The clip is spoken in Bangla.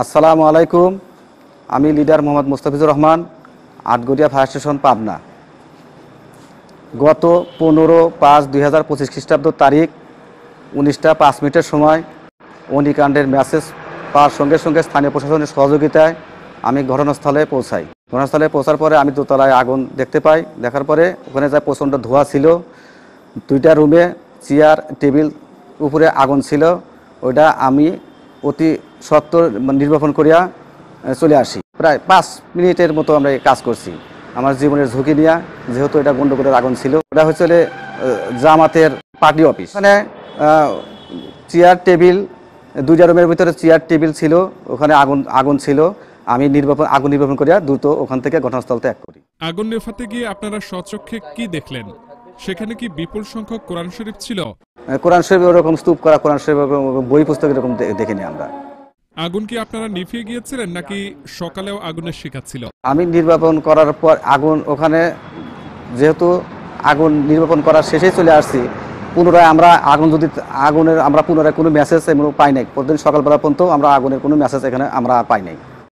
আসসালামু আলাইকুম। আমি leader Mohammad Mustafizur Rahman, Atgharia fire station, Pabna. গত 15/5/2025 খ্রিস্টাব্দ তারিখ 19টা 5 মিনিটের সময় অগ্নিকাণ্ডের মেসেজ পাওয়ার সঙ্গে সঙ্গে স্থানীয় প্রশাসনের সহযোগিতায় আমি ঘটনাস্থলে পৌঁছাই। ঘটনাস্থলে পৌঁছার পরে আমি দোতলায় আগুন দেখতে পাই। দেখার পরে ওখানে যা প্রচণ্ড ধোঁয়া ছিল, 2টা রুমে চেয়ার টেবিল উপরে আগুন ছিল। ওইটা আমি অতি সত্বর নির্বাপন করিয়া চলে আসি। প্রায় 5 মিনিটের মতো আমরা কাজ করছি আমার জীবনের ঝুঁকি নিয়ে, যেহেতু এটা গন্ডগোলের আগুন ছিল। ওটা হচ্ছে জামাতের পার্টি অফিস। ওখানে চেয়ার টেবিল, 2টা রুমের ভিতরে চেয়ার টেবিল ছিল, ওখানে আগুন ছিল। আমি আগুন নির্বাপন করিয়া দ্রুত ওখান থেকে ঘটনাস্থল ত্যাগ করি। আগুন নেভাতে গিয়ে আপনারা স্বচক্ষে কি দেখলেন? সেখানে কি বিপুল সংখ্যক কোরআন শরীফ ছিল? কোরআন শরীফ ওরকম স্তূপ করা, কোরআন শরীফ বই পুস্তক এরকম দেখিনি আমরা। আগুন কি আপনারা নিভিয়ে গিয়েছিলেন নাকি সকালেও আগুনের শিখা ছিল? আমি নির্বাপন করার পর আগুন ওখানে, যেহেতু আগুন নির্বাপন করার শেষেই চলে আসছি, পুনরায় আমরা পুনরায় কোনো মেসেজ পাই নাই। প্রতিদিন সকালবেলা পর্যন্ত আমরা আগুনের কোনো মেসেজ এখানে আমরা পাই নাই।